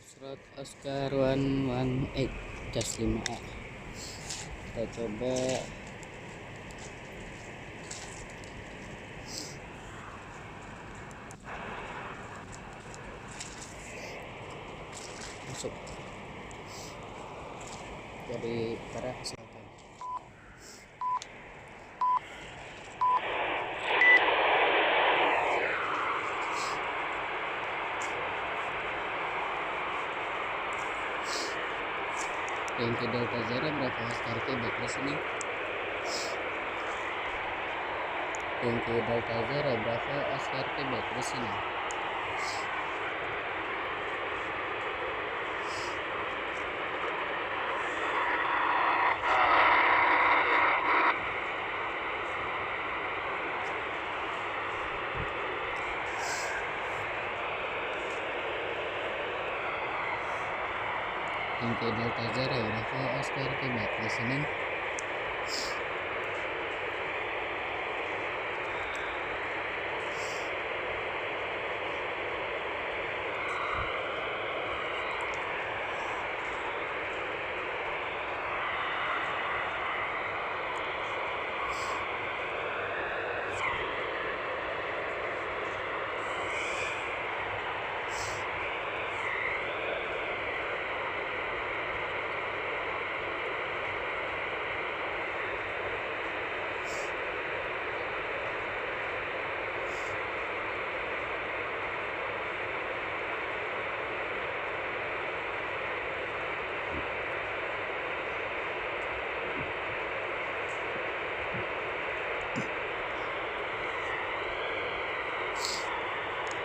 Surat Oscar 118 jas 5A. Kita coba masuk dari arah selatan. Yankee Delta Zero berapa Oscar Quebec listening? Yankee Delta Zero berapa Oscar Quebec listening? Yankee Delta Zero berapa Oscar Quebec listening?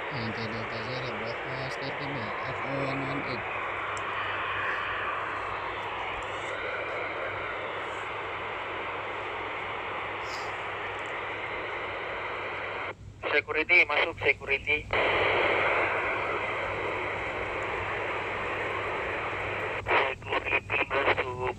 Yankee Delta Zero berapa Oscar Quebec FO-118? Security masuk security. Security masuk.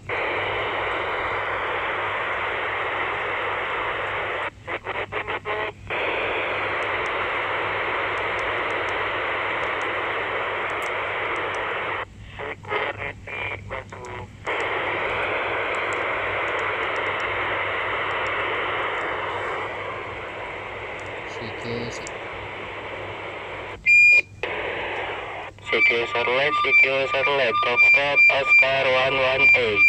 CQ Satelit, Foxtrot Oscar 118.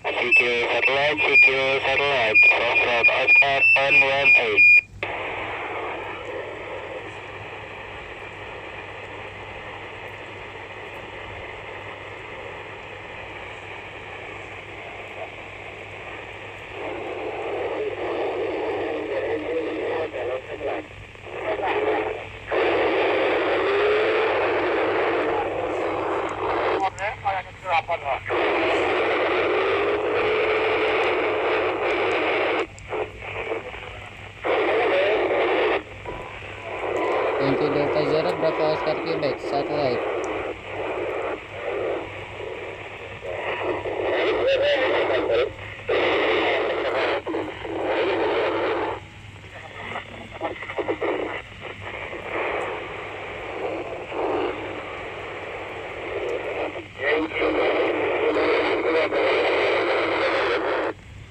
CQ Satelit, Foxtrot Oscar 118. Yankee Delta Zero berapa Oscar Quebec Satelit?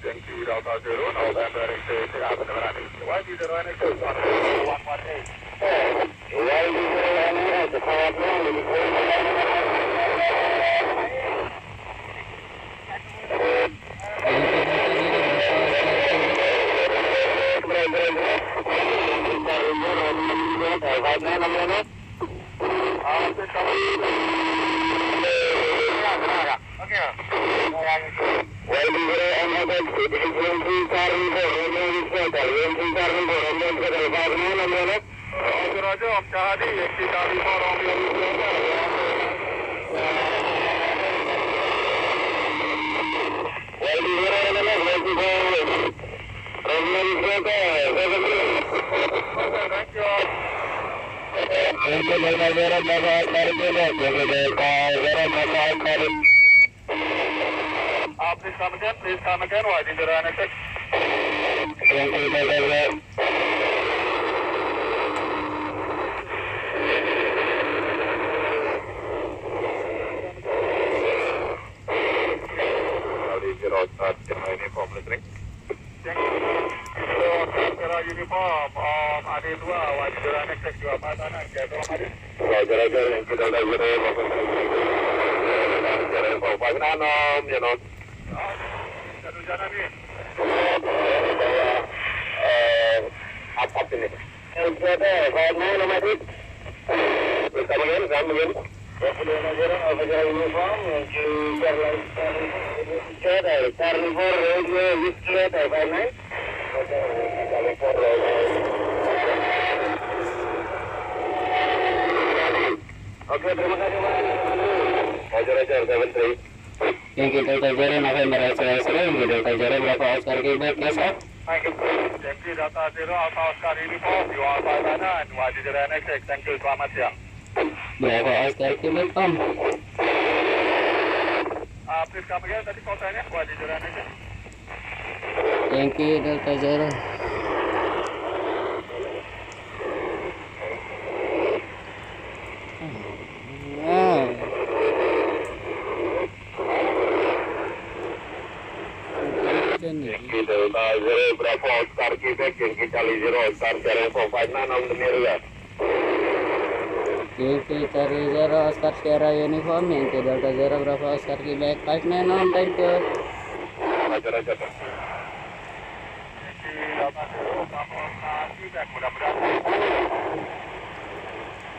Yankee Delta Zero, November X-ray, Pendengaran Yd0Nxx Yc0Osu 118. Yd0Nxx Yc0Osu Yankee Delta Zero Bravo Oscar Quebec. Yankee Delta Zero Bravo Oscar. Please come again. Yd0Nxx. Yankee Delta Zero. Uniform listening. Uniform AD2 Yd0Nxx juga Patanan Jatuh Madrid. Roger yang kita udah Jatuh jalan nih. Apa ini? LCD, mana Madrid? Sama begini. Uniform yang juga Carnivore Radio Whiskey Thailand. Oke, terima kasih Pak. Roger 73. Yankee Delta Zero November X-ray, Yankee Delta Zero Bravo Oscar Quebec, yes sir. Yankee Delta Zero Alpha Oscar Uniform, you are Patanan, Yd0Nxx, thank you, selamat siang. Bravo Oscar Quebec, Om. Please come again, tadi kotanya Yd0Nxx. Yankee Delta Zero. Yankee Delta Zero Bravo Oscar Quebec, Yankee Charlie Zero Oscar Sierra FO-118 on the mirror. Yankee Charlie Zero Oscar Sierra Uniform, Yankee Delta Zero Bravo Oscar Quebec 59 on, thank you. Roger. Yankee Delta Zero Bravo Oscar Quebec, mudah-mudahan.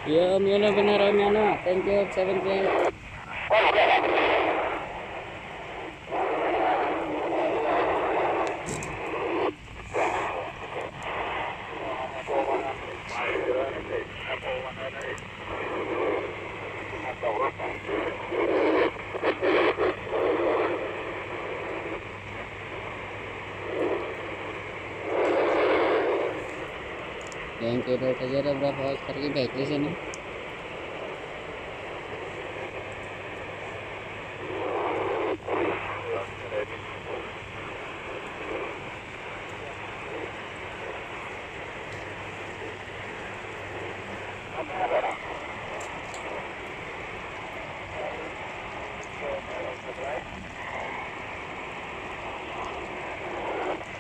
Ya Om Yono, benar Om Yono, thank you 78. Yankee Delta Zero Bravo Oscar Quebec, listen.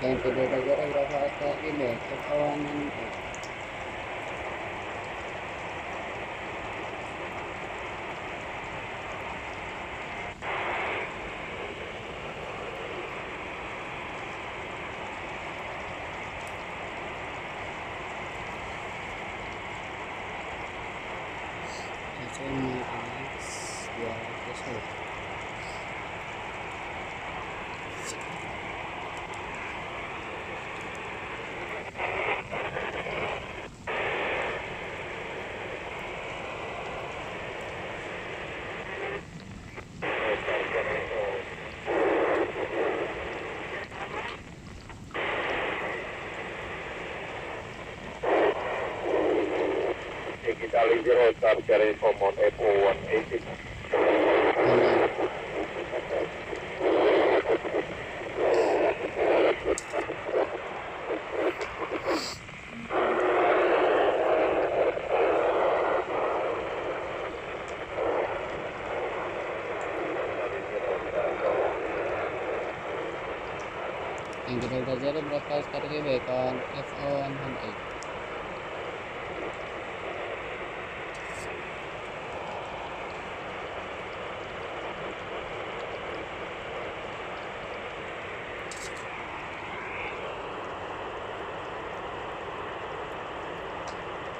Yankee Delta Zero Bravo Oscar Quebec, FO-118. Yd0Nxx Yc0Osu. Charlie Zero Oscar Sierra FO-118. Yankee Delta Zero Bravo Oscar Quebec on FO-118.